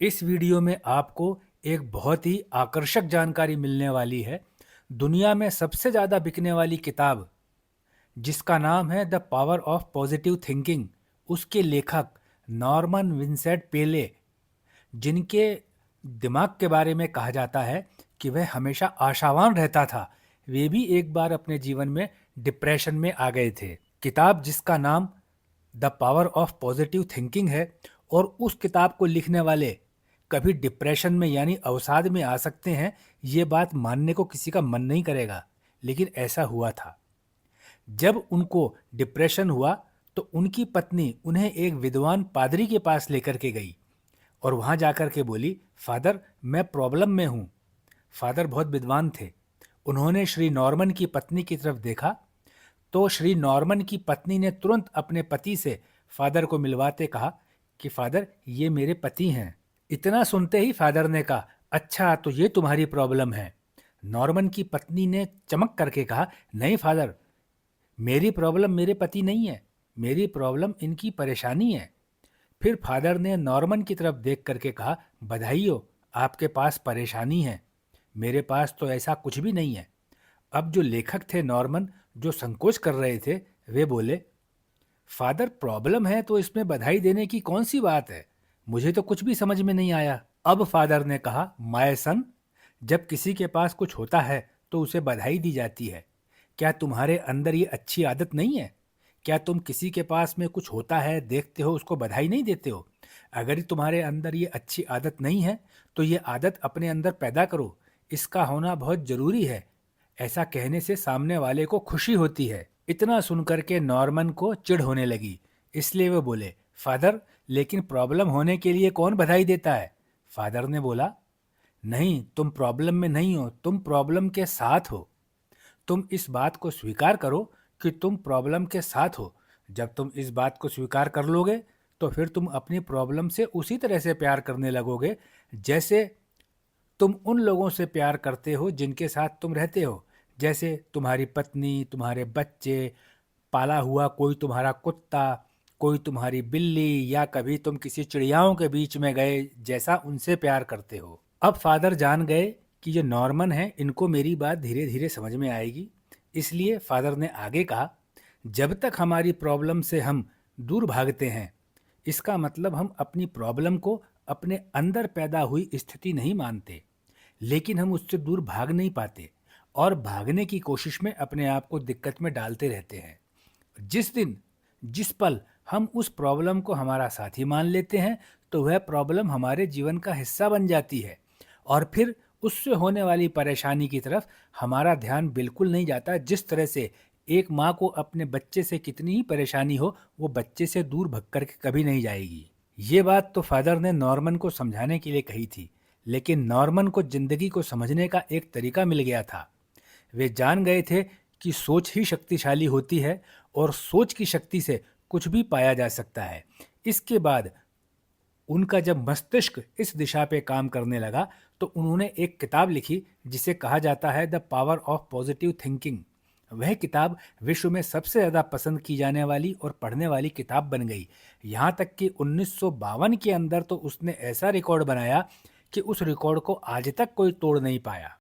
इस वीडियो में आपको एक बहुत ही आकर्षक जानकारी मिलने वाली है। दुनिया में सबसे ज़्यादा बिकने वाली किताब जिसका नाम है the power of positive thinking, उसके लेखक नॉर्मन विंसेंट पेले, जिनके दिमाग के बारे में कहा जाता है कि वह हमेशा आशावान रहता था, वे भी एक बार अपने जीवन में डिप्रेशन में आ गए थे। किताब जिसका नाम the power of positive thinking है, और उस किताब को लिखने वाले कभी डिप्रेशन में यानी अवसाद में आ सकते हैं, ये बात मानने को किसी का मन नहीं करेगा, लेकिन ऐसा हुआ था। जब उनको डिप्रेशन हुआ तो उनकी पत्नी उन्हें एक विद्वान पादरी के पास लेकर के गई और वहाँ जाकर के बोली, फादर मैं प्रॉब्लम में हूँ। फादर बहुत विद्वान थे। उन्होंने श्री नॉर्मन की पत्नी की तरफ देखा तो श्री नॉर्मन की पत्नी ने तुरंत अपने पति से फादर को मिलवाते कहा कि फादर ये मेरे पति हैं। इतना सुनते ही फादर ने कहा, अच्छा तो ये तुम्हारी प्रॉब्लम है। नॉर्मन की पत्नी ने चमक करके कहा, नहीं फादर, मेरी प्रॉब्लम मेरे पति नहीं है, मेरी प्रॉब्लम इनकी परेशानी है। फिर फादर ने नॉर्मन की तरफ देख करके कहा, बधाई हो, आपके पास परेशानी है, मेरे पास तो ऐसा कुछ भी नहीं है। अब जो लेखक थे नॉर्मन, जो संकोच कर रहे थे, वे बोले, फादर प्रॉब्लम है तो इसमें बधाई देने की कौन सी बात है, मुझे तो कुछ भी समझ में नहीं आया। अब फादर ने कहा, माय सन, जब किसी के पास कुछ होता है तो उसे बधाई दी जाती है। क्या तुम्हारे अंदर ये अच्छी आदत नहीं है? क्या तुम किसी के पास में कुछ होता है देखते हो उसको बधाई नहीं देते हो? अगर तुम्हारे अंदर ये अच्छी आदत नहीं है तो ये आदत अपने अंदर पैदा करो, इसका होना बहुत जरूरी है। ऐसा कहने से सामने वाले को खुशी होती है। इतना सुनकर के नॉर्मन को चिढ़ होने लगी, इसलिए वो बोले, फादर लेकिन प्रॉब्लम होने के लिए कौन बधाई देता है? फादर ने बोला, नहीं, तुम प्रॉब्लम में नहीं हो, तुम प्रॉब्लम के साथ हो। तुम इस बात को स्वीकार करो कि तुम प्रॉब्लम के साथ हो। जब तुम इस बात को स्वीकार कर लोगे तो फिर तुम अपनी प्रॉब्लम से उसी तरह से प्यार करने लगोगे जैसे तुम उन लोगों से प्यार करते हो जिनके साथ तुम रहते हो, जैसे तुम्हारी पत्नी, तुम्हारे बच्चे, पाला हुआ कोई तुम्हारा कुत्ता, कोई तुम्हारी बिल्ली, या कभी तुम किसी चिड़ियाओं के बीच में गए जैसा उनसे प्यार करते हो। अब फादर जान गए कि ये नॉर्मन है, इनको मेरी बात धीरे धीरे समझ में आएगी, इसलिए फादर ने आगे कहा, जब तक हमारी प्रॉब्लम से हम दूर भागते हैं, इसका मतलब हम अपनी प्रॉब्लम को अपने अंदर पैदा हुई स्थिति नहीं मानते, लेकिन हम उससे दूर भाग नहीं पाते और भागने की कोशिश में अपने आप को दिक्कत में डालते रहते हैं। जिस दिन, जिस पल हम उस प्रॉब्लम को हमारा साथी मान लेते हैं तो वह प्रॉब्लम हमारे जीवन का हिस्सा बन जाती है और फिर उससे होने वाली परेशानी की तरफ हमारा ध्यान बिल्कुल नहीं जाता। जिस तरह से एक माँ को अपने बच्चे से कितनी ही परेशानी हो, वो बच्चे से दूर भग कर के कभी नहीं जाएगी। ये बात तो फादर ने नॉर्मन को समझाने के लिए कही थी, लेकिन नॉर्मन को जिंदगी को समझने का एक तरीका मिल गया था। वे जान गए थे कि सोच ही शक्तिशाली होती है और सोच की शक्ति से कुछ भी पाया जा सकता है। इसके बाद उनका जब मस्तिष्क इस दिशा पे काम करने लगा तो उन्होंने एक किताब लिखी जिसे कहा जाता है the power of positive thinking. वह किताब विश्व में सबसे ज़्यादा पसंद की जाने वाली और पढ़ने वाली किताब बन गई। यहाँ तक कि 1952 के अंदर तो उसने ऐसा रिकॉर्ड बनाया कि उस रिकॉर्ड को आज तक कोई तोड़ नहीं पाया।